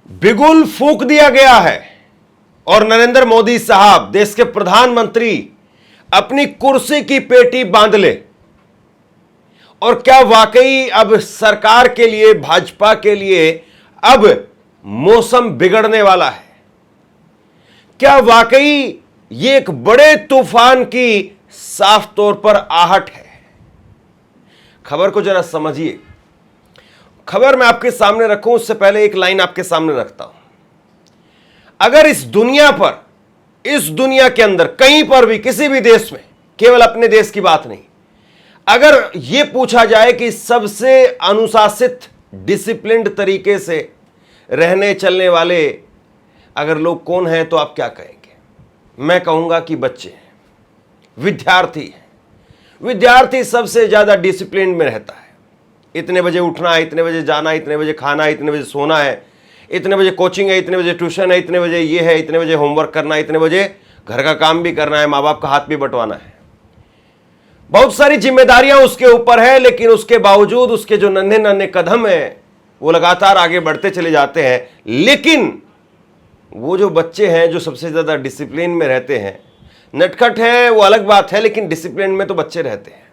बिगुल फूंक दिया गया है और नरेंद्र मोदी साहब देश के प्रधानमंत्री अपनी कुर्सी की पेटी बांध ले। और क्या वाकई अब सरकार के लिए, भाजपा के लिए अब मौसम बिगड़ने वाला है? क्या वाकई ये एक बड़े तूफान की साफ तौर पर आहट है? खबर को जरा समझिए। खबर मैं आपके सामने रखूं उससे पहले एक लाइन आपके सामने रखता हूं। अगर इस दुनिया पर, इस दुनिया के अंदर कहीं पर भी, किसी भी देश में, केवल अपने देश की बात नहीं, अगर यह पूछा जाए कि सबसे अनुशासित, डिसिप्लिन्ड तरीके से रहने चलने वाले अगर लोग कौन हैं, तो आप क्या कहेंगे? मैं कहूंगा कि बच्चे हैं, विद्यार्थी हैं। विद्यार्थी सबसे ज्यादा डिसिप्लिन में रहता है। इतने बजे उठना है, इतने बजे जाना है, इतने बजे खाना है, इतने बजे सोना है, इतने बजे कोचिंग है, इतने बजे ट्यूशन है, इतने बजे ये है, इतने बजे होमवर्क करना है, इतने बजे घर का काम भी करना है, माँ बाप का हाथ भी बंटवाना है। बहुत सारी जिम्मेदारियां उसके ऊपर है, लेकिन उसके बावजूद उसके जो नन्हे नन्हे कदम है वो लगातार आगे बढ़ते चले जाते हैं। लेकिन वो जो बच्चे हैं जो सबसे ज्यादा डिसिप्लिन में रहते हैं, नटखट है वो अलग बात है, लेकिन डिसिप्लिन में तो बच्चे रहते हैं।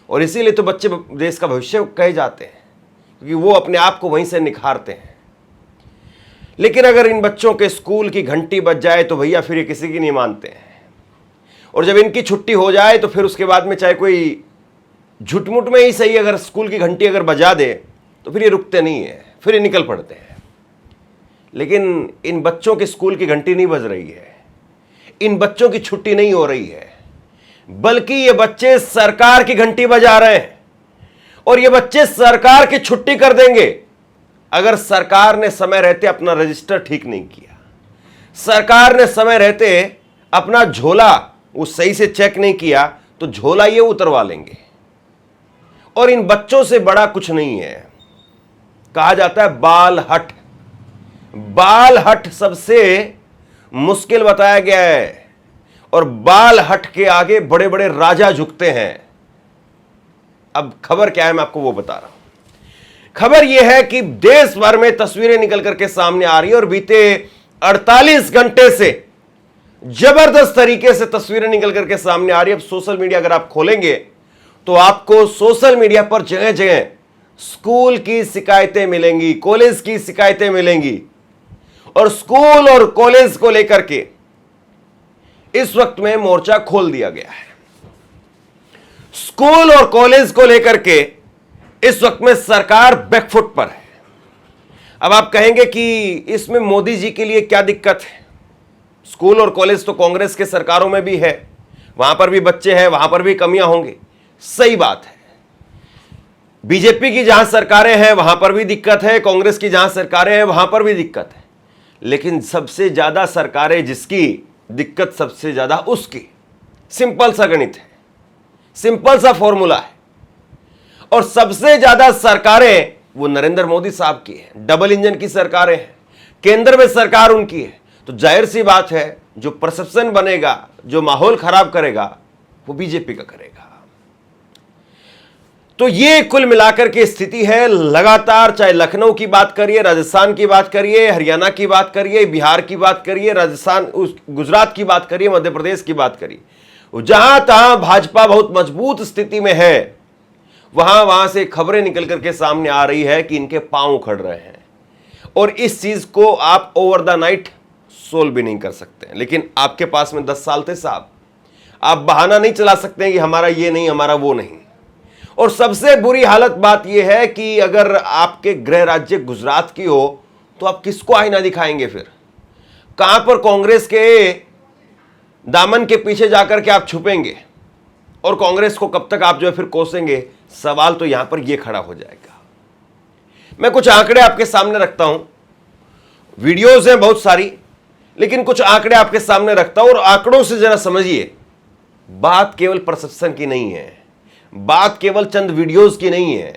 और इसीलिए तो बच्चे देश का भविष्य कहे जाते हैं, क्योंकि वो अपने आप को वहीं से निखारते हैं। लेकिन अगर इन बच्चों के स्कूल की घंटी बज जाए तो भैया फिर ये किसी की नहीं मानते हैं। और जब इनकी छुट्टी हो जाए तो फिर उसके बाद में चाहे कोई झुटमुट में ही सही, अगर स्कूल की घंटी अगर बजा दे तो फिर ये रुकते नहीं है, फिर ये निकल पड़ते हैं। लेकिन इन बच्चों के स्कूल की घंटी नहीं बज रही है, इन बच्चों की छुट्टी नहीं हो रही है, बल्कि ये बच्चे सरकार की घंटी बजा रहे हैं। और ये बच्चे सरकार की छुट्टी कर देंगे अगर सरकार ने समय रहते अपना रजिस्टर ठीक नहीं किया, सरकार ने समय रहते अपना झोला वो सही से चेक नहीं किया, तो झोला ये उतरवा लेंगे। और इन बच्चों से बड़ा कुछ नहीं है। कहा जाता है बाल हट, बाल हट सबसे मुश्किल बताया गया है। और बाल हट के आगे बड़े बड़े राजा झुकते हैं। अब खबर क्या है मैं आपको वो बता रहा हूं। खबर यह है कि देश भर में तस्वीरें निकल करके सामने आ रही है और बीते 48 घंटे से जबरदस्त तरीके से तस्वीरें निकल करके सामने आ रही है। अब सोशल मीडिया अगर आप खोलेंगे तो आपको सोशल मीडिया पर जगह जगह स्कूल की शिकायतें मिलेंगी, कॉलेज की शिकायतें मिलेंगी। और स्कूल और कॉलेज को लेकर के इस वक्त में मोर्चा खोल दिया गया है। स्कूल और कॉलेज को लेकर के इस वक्त में सरकार बैकफुट पर है। अब आप कहेंगे कि इसमें मोदी जी के लिए क्या दिक्कत है? स्कूल और कॉलेज तो कांग्रेस के सरकारों में भी है, वहां पर भी बच्चे हैं, वहां पर भी कमियां होंगी। सही बात है। बीजेपी की जहां सरकारें हैं वहां पर भी दिक्कत है, कांग्रेस की जहां सरकारें हैं वहां पर भी दिक्कत है। लेकिन सबसे ज्यादा सरकारें जिसकी दिक्कत सबसे ज्यादा उसकी, सिंपल सा गणित है, सिंपल सा फॉर्मूला है। और सबसे ज्यादा सरकारें वो नरेंद्र मोदी साहब की है। डबल इंजन की सरकारें हैं, केंद्र में सरकार उनकी है। तो जाहिर सी बात है जो परसेप्शन बनेगा, जो माहौल खराब करेगा, वो बीजेपी का करेगा। तो ये कुल मिलाकर की स्थिति है। लगातार चाहे लखनऊ की बात करिए, राजस्थान की बात करिए, हरियाणा की बात करिए, बिहार की बात करिए, राजस्थान, गुजरात की बात करिए, मध्य प्रदेश की बात करिए, जहां तहां भाजपा बहुत मजबूत स्थिति में है, वहां से खबरें निकल करके सामने आ रही है कि इनके पांव उखड़ रहे हैं। और इस चीज को आप ओवर द नाइट सोल्व भी नहीं कर सकते हैं। लेकिन आपके पास में 10 साल थे साहब, आप बहाना नहीं चला सकते हैं कि हमारा ये नहीं, हमारा वो नहीं। और सबसे बुरी हालत बात यह है कि अगर आपके गृह राज्य गुजरात की हो तो आप किसको आईना दिखाएंगे? फिर कहां पर कांग्रेस के दामन के पीछे जाकर के आप छुपेंगे? और कांग्रेस को कब तक आप जो है फिर कोसेंगे? सवाल तो यहां पर यह खड़ा हो जाएगा। मैं कुछ आंकड़े आपके सामने रखता हूं, वीडियोज हैं बहुत सारी, लेकिन कुछ आंकड़े आपके सामने रखता हूं और आंकड़ों से जरा समझिए। बात केवल परसेप्शन की नहीं है, बात केवल चंद वीडियोस की नहीं है।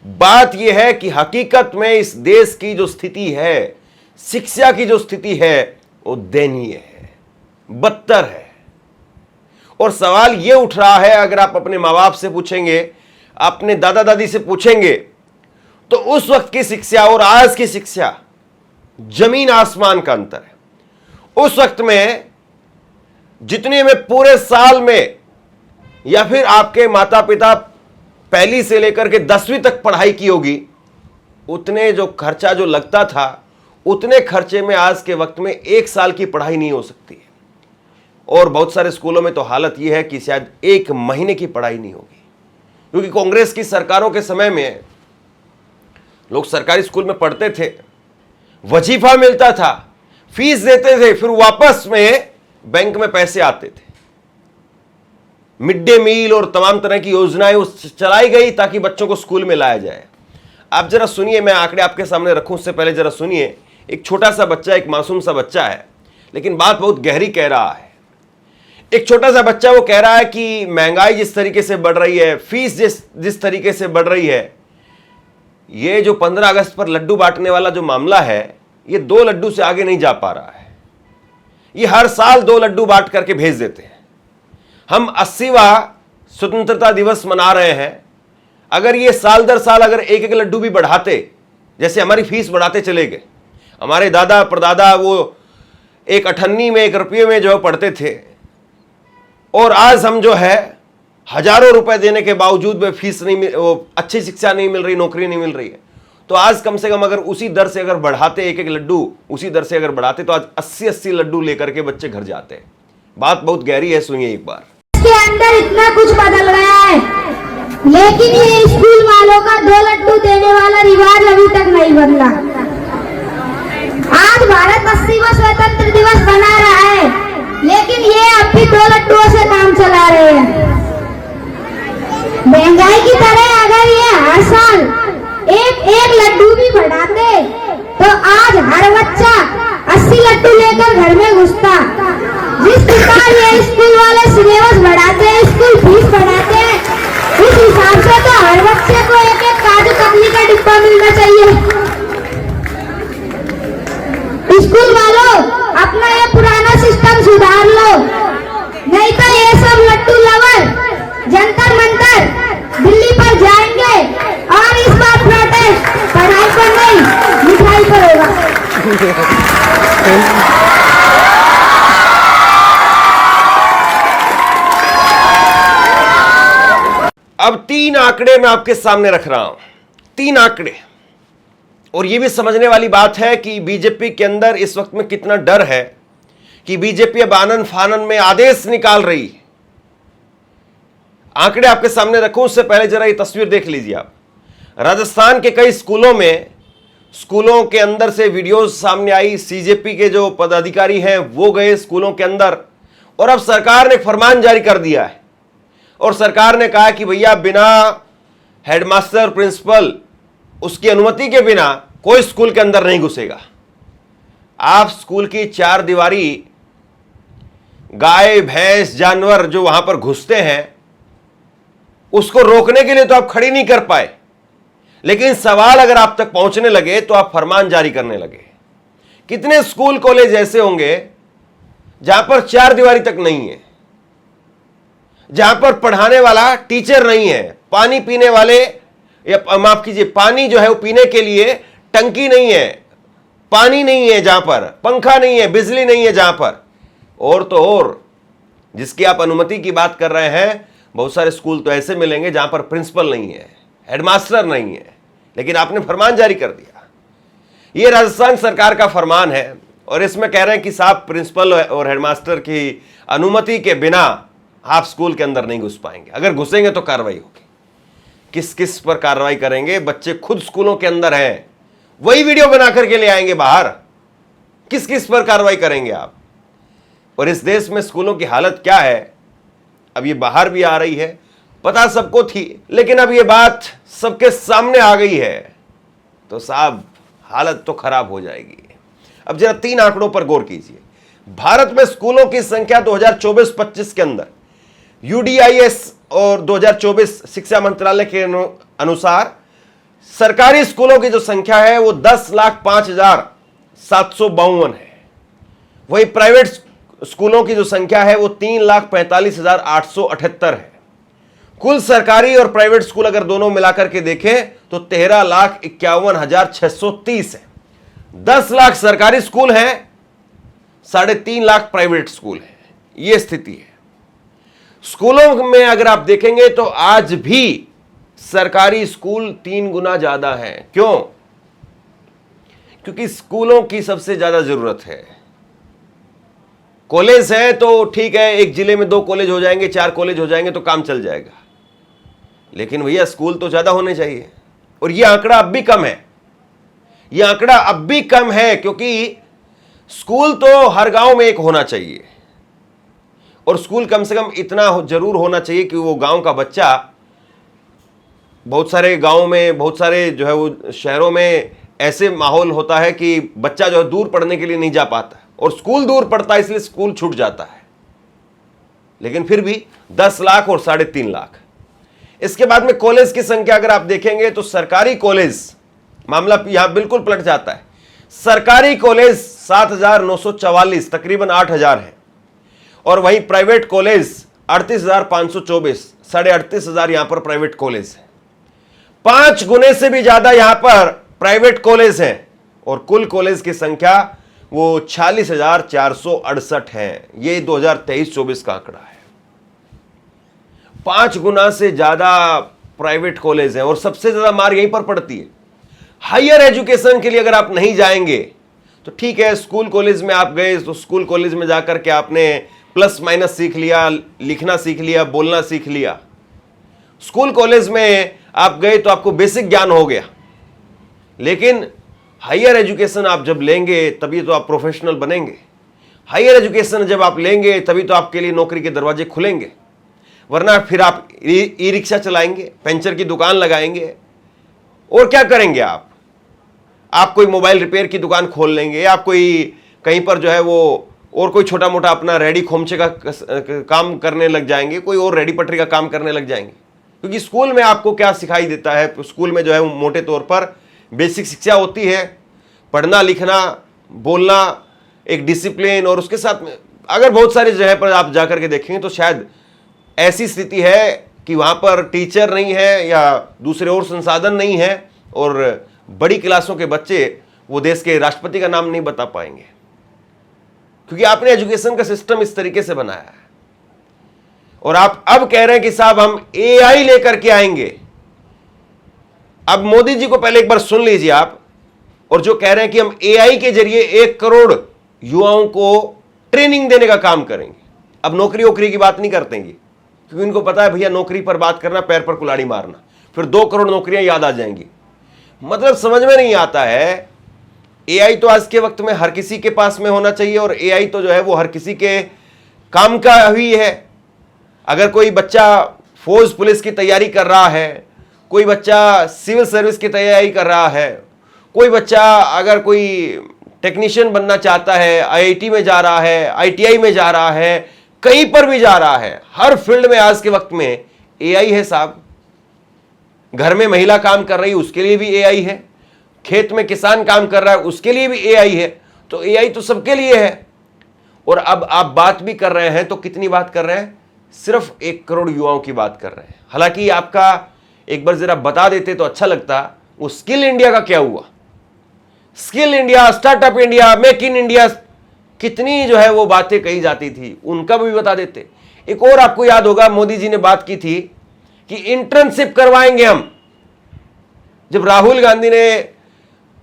बात यह है कि हकीकत में इस देश की जो स्थिति है, शिक्षा की जो स्थिति है, वो दयनीय है, बदतर है। और सवाल यह उठ रहा है, अगर आप अपने माँ बाप से पूछेंगे, अपने दादा दादी से पूछेंगे, तो उस वक्त की शिक्षा और आज की शिक्षा जमीन आसमान का अंतर है। उस वक्त में जितने में पूरे साल में या फिर आपके माता पिता पहली से लेकर के 10वीं तक पढ़ाई की होगी, उतने जो खर्चा जो लगता था, उतने खर्चे में आज के वक्त में 1 साल की पढ़ाई नहीं हो सकती है। और बहुत सारे स्कूलों में तो हालत यह है कि शायद 1 महीने की पढ़ाई नहीं होगी, क्योंकि कांग्रेस की सरकारों के समय में लोग सरकारी स्कूल में पढ़ते थे, वजीफा मिलता था, फीस देते थे, फिर वापस में बैंक में पैसे आते थे। मिड डे मील और तमाम तरह की योजनाएं उस चलाई गई ताकि बच्चों को स्कूल में लाया जाए। आप जरा सुनिए, मैं आंकड़े आपके सामने रखूं उससे पहले जरा सुनिए। एक छोटा सा बच्चा, एक मासूम सा बच्चा है, लेकिन बात बहुत गहरी कह रहा है। एक छोटा सा बच्चा वो कह रहा है कि महंगाई जिस तरीके से बढ़ रही है, फीस जिस तरीके से बढ़ रही है, ये जो 15 अगस्त पर लड्डू बांटने वाला जो मामला है, ये 2 लड्डू से आगे नहीं जा पा रहा है। ये हर साल 2 लड्डू बांट करके भेज देते हैं। हम 80वां स्वतंत्रता दिवस मना रहे हैं। अगर ये साल दर साल अगर एक एक लड्डू भी बढ़ाते, जैसे हमारी फीस बढ़ाते चले गए, हमारे दादा परदादा वो एक 98 में 1 रुपये में जो पढ़ते थे, और आज हम जो है हजारों रुपए देने के बावजूद में फीस नहीं वो अच्छी शिक्षा नहीं मिल रही, नौकरी नहीं मिल रही है। तो आज कम से कम अगर उसी दर से अगर बढ़ाते, एक एक लड्डू उसी दर से अगर बढ़ाते, तो आज 80-80 लड्डू लेकर के बच्चे घर जाते हैं। बात बहुत गहरी है, सुनिए एक बार। इसके अंदर इतना कुछ बदल गया है, लेकिन ये स्कूल वालों का 2 लड्डू देने वाला रिवाज अभी तक नहीं बदला। आज भारत 80वां स्वतंत्र दिवस मना रहा है, लेकिन ये अब भी 2 लड्डुओं से काम चला रहे हैं। महंगाई की तरह अगर ये हर साल एक लड्डू भी बढ़ाते, तो आज हर बच्चा 80 लड्डू लेकर घर में घुसता। जिस प्रकार ये स्कूल वाले सिलेबस बढ़ाते हैं, स्कूल फीस बढ़ाते हैं, उस हिसाब से तो हर बच्चे को एक काजू कतली का डिब्बा मिलना चाहिए। स्कूल वालों, अपना ये पुराना सिस्टम सुधार लो, नहीं तो ये सब लड्डू लवर जंतर मंतर दिल्ली पर जाएंगे और इस बार प्रोटेस्ट पढ़ाई पर नहीं, मिठाई पर होगा। अब 3 आंकड़े मैं आपके सामने रख रहा हूं, 3 आंकड़े, और यह भी समझने वाली बात है कि बीजेपी के अंदर इस वक्त में कितना डर है कि बीजेपी अब आनन फानन में आदेश निकाल रही है। आंकड़े आपके सामने रखूं उससे पहले जरा ये तस्वीर देख लीजिए आप। राजस्थान के कई स्कूलों के अंदर से वीडियोस सामने आई। सीजेपी के जो पदाधिकारी हैं वो गए स्कूलों के अंदर, और अब सरकार ने फरमान जारी कर दिया है, और सरकार ने कहा कि भैया बिना हेडमास्टर प्रिंसिपल उसकी अनुमति के बिना कोई स्कूल के अंदर नहीं घुसेगा। आप स्कूल की 4 दीवारी, गाय भैंस जानवर जो वहां पर घुसते हैं, उसको रोकने के लिए तो आप खड़ी नहीं कर पाए, लेकिन सवाल अगर आप तक पहुंचने लगे तो आप फरमान जारी करने लगे। कितने स्कूल कॉलेज ऐसे होंगे जहां पर 4 दीवारी तक नहीं है, जहां पर पढ़ाने वाला टीचर नहीं है, पानी पीने वाले, या माफ कीजिए, पानी जो है वो पीने के लिए टंकी नहीं है, पानी नहीं है, जहां पर पंखा नहीं है, बिजली नहीं है, जहां पर और तो और जिसकी आप अनुमति की बात कर रहे हैं, बहुत सारे स्कूल तो ऐसे मिलेंगे जहां पर प्रिंसिपल नहीं है, हेडमास्टर नहीं है, लेकिन आपने फरमान जारी कर दिया। यह राजस्थान सरकार का फरमान है, और इसमें कह रहे हैं कि साहब प्रिंसिपल और हेडमास्टर की अनुमति के बिना आप स्कूल के अंदर नहीं घुस पाएंगे, अगर घुसेंगे तो कार्रवाई होगी। किस किस पर कार्रवाई करेंगे? बच्चे खुद स्कूलों के अंदर हैं, वही वीडियो बना करके ले आएंगे बाहर। किस किस पर कार्रवाई करेंगे आप? और इस देश में स्कूलों की हालत क्या है, अब ये बाहर भी आ रही है, पता सबको थी, लेकिन अब ये बात सबके सामने आ गई है, तो साहब हालत तो खराब हो जाएगी। अब जरा 3 आंकड़ों पर गौर कीजिए। भारत में स्कूलों की संख्या 2024-25 के अंदर UDIS और 2024 शिक्षा मंत्रालय के अनुसार सरकारी स्कूलों की जो संख्या है वो 10,05,752 है। वही प्राइवेट स्कूलों की जो संख्या है वो 3,45,878 है। कुल सरकारी और प्राइवेट स्कूल अगर दोनों मिलाकर के देखें तो 13,51,630 है। 10 लाख सरकारी स्कूल हैं, 3.5 लाख प्राइवेट स्कूल हैं। यह स्थिति है। स्कूलों में अगर आप देखेंगे तो आज भी सरकारी स्कूल 3 गुना ज्यादा हैं। क्यों? क्योंकि स्कूलों की सबसे ज्यादा जरूरत है। कॉलेज है तो ठीक है, एक जिले में 2 कॉलेज हो जाएंगे, 4 कॉलेज हो जाएंगे तो काम चल जाएगा, लेकिन भैया स्कूल तो ज्यादा होने चाहिए। और यह आंकड़ा अब भी कम है। यह आंकड़ा अब भी कम है क्योंकि स्कूल तो हर गांव में एक होना चाहिए, और स्कूल कम से कम इतना जरूर होना चाहिए कि वो गांव का बच्चा, बहुत सारे गांवों में, बहुत सारे जो है वो शहरों में ऐसे माहौल होता है कि बच्चा जो है दूर पढ़ने के लिए नहीं जा पाता, और स्कूल दूर पड़ता है इसलिए स्कूल छूट जाता है। लेकिन फिर भी 10 लाख और 3.5 लाख। इसके बाद में कॉलेज की संख्या अगर आप देखेंगे तो सरकारी कॉलेज, मामला यहां बिल्कुल पलट जाता है। सरकारी कॉलेज 7,944, तकरीबन 8,000 है, और वहीं प्राइवेट कॉलेज 38,524, 38,500 यहां पर प्राइवेट कॉलेज है। 5 गुने से भी ज्यादा यहां पर प्राइवेट कॉलेज हैं, और कुल कॉलेज की संख्या वो 46,468 है। ये 2023-24 का आंकड़ा है। 5 गुना से ज्यादा प्राइवेट कॉलेज हैं, और सबसे ज्यादा मार यहीं पर पड़ती है। हायर एजुकेशन के लिए अगर आप नहीं जाएंगे तो ठीक है, स्कूल कॉलेज में आप गए तो स्कूल कॉलेज में जाकर के आपने प्लस माइनस सीख लिया, लिखना सीख लिया, बोलना सीख लिया। स्कूल कॉलेज में आप गए तो आपको बेसिक ज्ञान हो गया, लेकिन हायर एजुकेशन आप जब लेंगे तभी तो आप प्रोफेशनल बनेंगे। हायर एजुकेशन जब आप लेंगे तभी तो आपके लिए नौकरी के दरवाजे खुलेंगे, वरना फिर आप ई रिक्शा चलाएंगे, पंचर की दुकान लगाएंगे, और क्या करेंगे आप कोई मोबाइल रिपेयर की दुकान खोल लेंगे, आप कोई कहीं पर जो है वो और कोई छोटा मोटा अपना रेडी खोमचे का काम करने लग जाएंगे, कोई और रेडी पटरी का काम करने लग जाएंगे। क्योंकि स्कूल में आपको क्या सिखाई देता है? स्कूल में जो है वो मोटे तौर पर बेसिक शिक्षा होती है, पढ़ना लिखना बोलना, एक डिसिप्लिन, और उसके साथ में अगर बहुत सारी जगह पर आप जाकर के देखेंगे तो शायद ऐसी स्थिति है कि वहां पर टीचर नहीं है या दूसरे और संसाधन नहीं है, और बड़ी क्लासों के बच्चे वो देश के राष्ट्रपति का नाम नहीं बता पाएंगे, क्योंकि आपने एजुकेशन का सिस्टम इस तरीके से बनाया है। और आप अब कह रहे हैं कि साहब हम एआई लेकर के आएंगे। अब मोदी जी को पहले एक बार सुन लीजिए आप, और जो कह रहे हैं कि हम एआई के जरिए 1 करोड़ युवाओं को ट्रेनिंग देने का काम करेंगे। अब नौकरी वोकरी की बात नहीं करते हैं, क्योंकि उनको पता है भैया नौकरी पर बात करना पैर पर कुल्हाड़ी मारना, फिर 2 करोड़ नौकरियां याद आ जाएंगी। मतलब समझ में नहीं आता है। एआई तो आज के वक्त में हर किसी के पास में होना चाहिए, और एआई तो जो है वो हर किसी के काम का ही है। अगर कोई बच्चा फौज पुलिस की तैयारी कर रहा है, कोई बच्चा सिविल सर्विस की तैयारी कर रहा है, कोई बच्चा अगर कोई टेक्नीशियन बनना चाहता है, आईआईटी में जा रहा है, आईटीआई में जा रहा है, कहीं पर भी जा रहा है, हर फील्ड में आज के वक्त में एआई है साहब। घर में महिला काम कर रही है उसके लिए भी एआई है, खेत में किसान काम कर रहा है उसके लिए भी एआई है। तो एआई तो सबके लिए है। और अब आप बात भी कर रहे हैं तो कितनी बात कर रहे हैं? सिर्फ 1 करोड़ युवाओं की बात कर रहे हैं। हालांकि आपका एक बार जरा बता देते तो अच्छा लगता। वो स्किल इंडिया का क्या हुआ? Skill India, startup India, make in India, कितनी जो है वो बातें कही जाती थी, उनका भी बता देते। एक और आपको याद होगा मोदी जी ने बात की थी कि इंटर्नशिप करवाएंगे हम। जब राहुल गांधी ने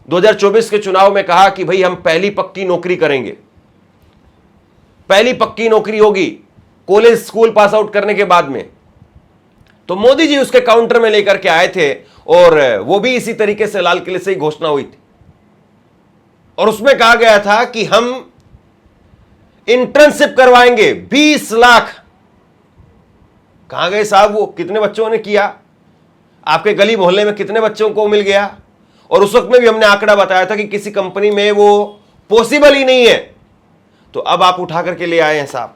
2024 के चुनाव में कहा कि भाई हम पहली पक्की नौकरी करेंगे, पहली पक्की नौकरी होगी कॉलेज स्कूल पास आउट करने के बाद में, तो मोदी जी उसके काउंटर में लेकर के आए थे, और वो भी इसी तरीके से लाल किले से ही घोषणा हुई थी। और उसमें कहा गया था कि हम इंटर्नशिप करवाएंगे 20 लाख। कहां गए साहब वो? कितने बच्चों ने किया? आपके गली मोहल्ले में कितने बच्चों को मिल गया? और उस वक्त में भी हमने आंकड़ा बताया था कि किसी कंपनी में वो पॉसिबल ही नहीं है। तो अब आप उठा करके ले आए हैं साहब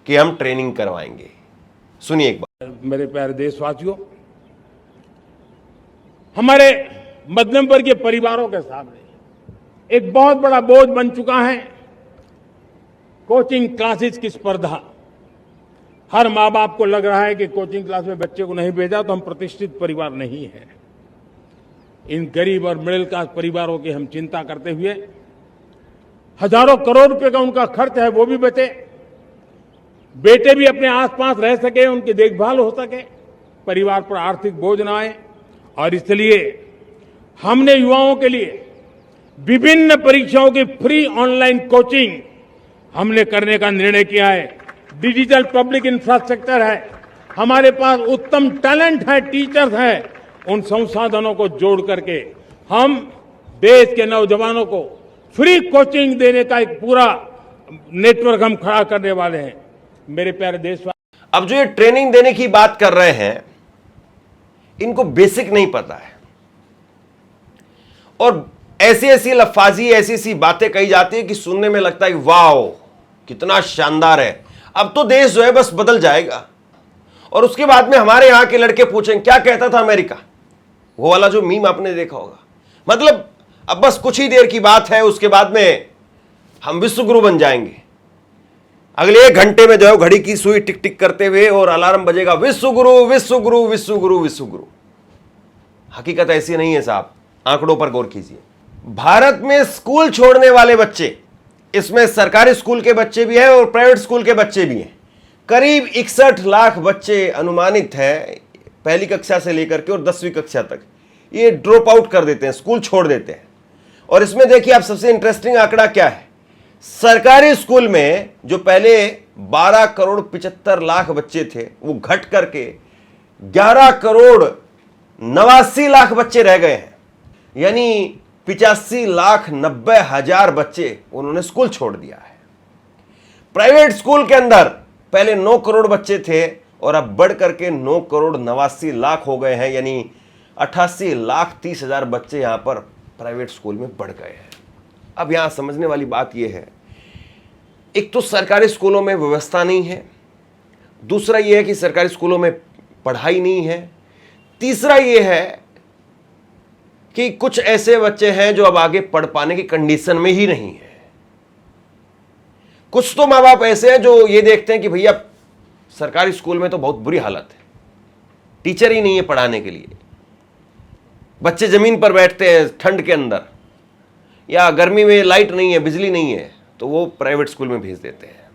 कि हम ट्रेनिंग करवाएंगे। सुनिए एक बार। मेरे प्यारे देशवासियों, हमारे मध्यम वर्गीय परिवारों के सामने एक बहुत बड़ा बोझ बन चुका है कोचिंग क्लासेस की स्पर्धा। हर माँ बाप को लग रहा है कि कोचिंग क्लास में बच्चे को नहीं भेजा तो हम प्रतिष्ठित परिवार नहीं है। इन गरीब और मिडिल क्लास परिवारों की हम चिंता करते हुए हजारों करोड़ रुपए का उनका खर्च है वो भी बचे, बेटे भी अपने आसपास रह सके, उनकी देखभाल हो सके, परिवार पर आर्थिक बोझ न आए। और इसलिए हमने युवाओं के लिए विभिन्न परीक्षाओं की फ्री ऑनलाइन कोचिंग हमने करने का निर्णय किया है। डिजिटल पब्लिक इंफ्रास्ट्रक्चर है, हमारे पास उत्तम टैलेंट है, टीचर्स हैं, उन संसाधनों को जोड़ करके हम देश के नौजवानों को फ्री कोचिंग देने का एक पूरा नेटवर्क हम खड़ा करने वाले हैं। मेरे प्यारे देशवासी, अब जो ये ट्रेनिंग देने की बात कर रहे हैं, इनको बेसिक नहीं पता है और ऐसी ऐसी लफ्फाजी, ऐसी ऐसी बातें कही जाती है कि सुनने में लगता है कि वाह कितना शानदार है, अब तो देश जो है बस बदल जाएगा। और उसके बाद में हमारे यहां के लड़के पूछेंगे क्या कहता था अमेरिका, वो वाला जो मीम आपने देखा होगा। मतलब अब बस कुछ ही देर की बात है, उसके बाद में हम विश्वगुरु बन जाएंगे। अगले 1 घंटे में जो है घड़ी की सुई टिक टिक करते हुए और अलार्म बजेगा, विश्वगुरु विश्वगुरु विश्वगुरु विश्वगुरु। हकीकत ऐसी नहीं है साहब, आंकड़ों पर गौर कीजिए। भारत में स्कूल छोड़ने वाले बच्चे, इसमें सरकारी स्कूल के बच्चे भी हैं और प्राइवेट स्कूल के बच्चे भी हैं, करीब 61 लाख बच्चे अनुमानित है, पहली कक्षा से लेकर के और 10वीं कक्षा तक ये ड्रॉप आउट कर देते हैं, स्कूल छोड़ देते हैं। और इसमें देखिए आप, सबसे इंटरेस्टिंग आंकड़ा क्या है, सरकारी स्कूल में जो पहले 12 करोड़ 75 लाख बच्चे थे, वो घट करके 11 करोड़ 89 लाख बच्चे रह गए हैं। यानी 85 लाख 90 हजार बच्चे उन्होंने स्कूल छोड़ दिया है। प्राइवेट स्कूल के अंदर पहले 9 करोड़ बच्चे थे और अब बढ़ करके 9 करोड़ 89 लाख हो गए हैं, यानी 88 लाख 30 हजार बच्चे यहां पर प्राइवेट स्कूल में बढ़ गए हैं। अब यहां समझने वाली बात यह है, एक तो सरकारी स्कूलों में व्यवस्था नहीं है, दूसरा यह है कि सरकारी स्कूलों में पढ़ाई नहीं है, तीसरा यह है कि कुछ ऐसे बच्चे हैं जो अब आगे पढ़ पाने की कंडीशन में ही नहीं है। कुछ तो माँ बाप ऐसे हैं जो ये देखते हैं कि भैया सरकारी स्कूल में तो बहुत बुरी हालत है, टीचर ही नहीं है पढ़ाने के लिए, बच्चे जमीन पर बैठते हैं ठंड के अंदर, या गर्मी में लाइट नहीं है, बिजली नहीं है, तो वो प्राइवेट स्कूल में भेज देते हैं।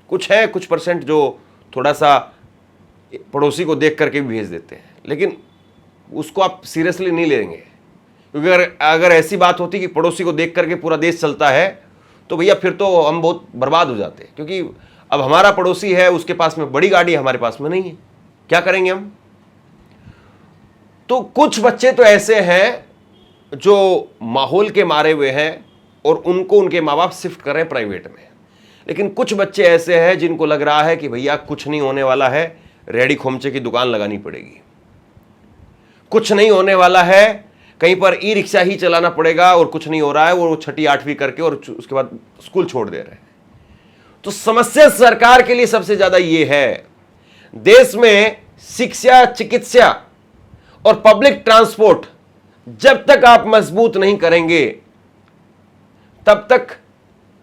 कुछ है, कुछ परसेंट जो थोड़ा सा पड़ोसी को देख करके भी भेज देते हैं, लेकिन उसको आप सीरियसली नहीं लेंगे, क्योंकि अगर ऐसी बात होती कि पड़ोसी को देख करके पूरा देश चलता है तो भैया फिर तो हम बहुत बर्बाद हो जाते हैं। क्योंकि अब हमारा पड़ोसी है, उसके पास में बड़ी गाड़ी, हमारे पास में नहीं है, क्या करेंगे हम। तो कुछ बच्चे तो ऐसे हैं जो माहौल के मारे हुए हैं और उनको उनके माँ बाप शिफ्ट कर रहे हैं प्राइवेट में, लेकिन कुछ बच्चे ऐसे हैं जिनको लग रहा है कि भैया कुछ नहीं होने वाला है, रेडी खोमचे की दुकान लगानी पड़ेगी, कुछ नहीं होने वाला है, कहीं पर ई रिक्शा ही चलाना पड़ेगा, और कुछ नहीं हो रहा है, वो 6ठी 8वीं करके और उसके बाद स्कूल छोड़ दे रहे हैं। तो समस्या सरकार के लिए सबसे ज्यादा ये है, देश में शिक्षा, चिकित्सा और पब्लिक ट्रांसपोर्ट जब तक आप मजबूत नहीं करेंगे, तब तक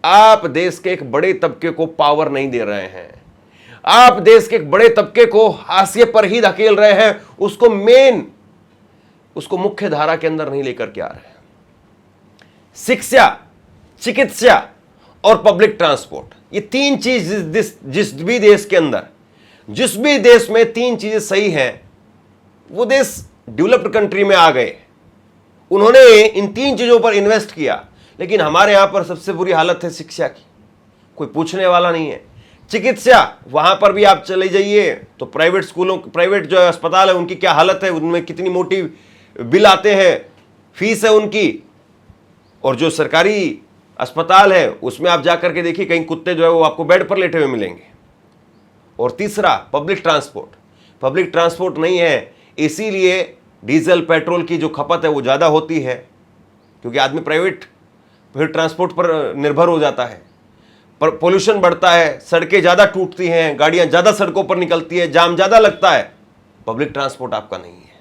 आप देश के एक बड़े तबके को पावर नहीं दे रहे हैं, आप देश के एक बड़े तबके को हाशिए पर ही धकेल रहे हैं, उसको मुख्य धारा के अंदर नहीं लेकर के आ रहे हैं। शिक्षा, चिकित्सा और पब्लिक ट्रांसपोर्ट, ये 3 चीज जिस भी देश के अंदर, जिस भी देश में 3 चीजें सही हैं, वो देश डेवलप्ड कंट्री में आ गए, उन्होंने इन 3 चीजों पर इन्वेस्ट किया। लेकिन हमारे यहां पर सबसे बुरी हालत है शिक्षा की, कोई पूछने वाला नहीं है। चिकित्सा, वहां पर भी आप चले जाइए तो प्राइवेट स्कूलों, प्राइवेट जो अस्पताल है उनकी क्या हालत है, उनमें कितनी मोटी बिल आते हैं, फीस है उनकी, और जो सरकारी अस्पताल है उसमें आप जाकर के देखिए कहीं कुत्ते जो है वो आपको बेड पर लेटे हुए मिलेंगे। और तीसरा पब्लिक ट्रांसपोर्ट, पब्लिक ट्रांसपोर्ट नहीं है, इसीलिए डीजल पेट्रोल की जो खपत है वो ज़्यादा होती है, क्योंकि आदमी प्राइवेट फिर ट्रांसपोर्ट पर निर्भर हो जाता है, पर पोल्यूशन बढ़ता है, सड़कें ज़्यादा टूटती हैं, गाड़ियाँ ज़्यादा सड़कों पर निकलती है, जाम ज़्यादा लगता है, पब्लिक ट्रांसपोर्ट आपका नहीं है।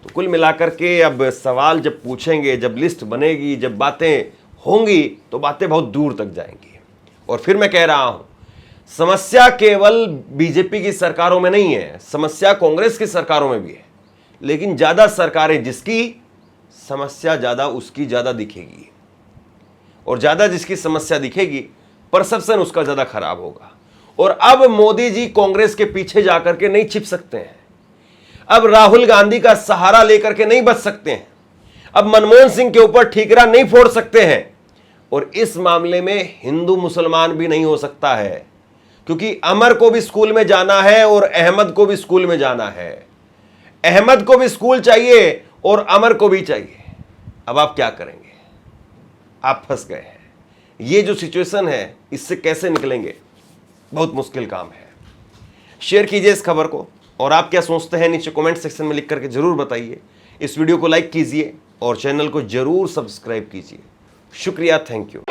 तो कुल मिलाकर के अब सवाल जब पूछेंगे, जब लिस्ट बनेगी, जब बातें होंगी, तो बातें बहुत दूर तक जाएंगी। और फिर मैं कह रहा हूं, समस्या केवल बीजेपी की सरकारों में नहीं है, समस्या कांग्रेस की सरकारों में भी है, लेकिन ज्यादा सरकारें जिसकी समस्या ज्यादा उसकी ज्यादा दिखेगी, और ज्यादा जिसकी समस्या दिखेगी परसेप्शन उसका ज्यादा खराब होगा। और अब मोदी जी कांग्रेस के पीछे जाकर के नहीं छिप सकते हैं, अब राहुल गांधी का सहारा लेकर के नहीं बच सकते हैं, अब मनमोहन सिंह के ऊपर ठीकरा नहीं फोड़ सकते हैं। और इस मामले में हिंदू मुसलमान भी नहीं हो सकता है, क्योंकि अमर को भी स्कूल में जाना है और अहमद को भी स्कूल में जाना है। अहमद को भी स्कूल चाहिए और अमर को भी चाहिए। अब आप क्या करेंगे? आप फंस गए हैं। ये जो सिचुएशन है, इससे कैसे निकलेंगे, बहुत मुश्किल काम है। शेयर कीजिए इस खबर को, और आप क्या सोचते हैं नीचे कमेंट सेक्शन में लिख करके जरूर बताइए। इस वीडियो को लाइक कीजिए और चैनल को जरूर सब्सक्राइब कीजिए। शुक्रिया, थैंक यू।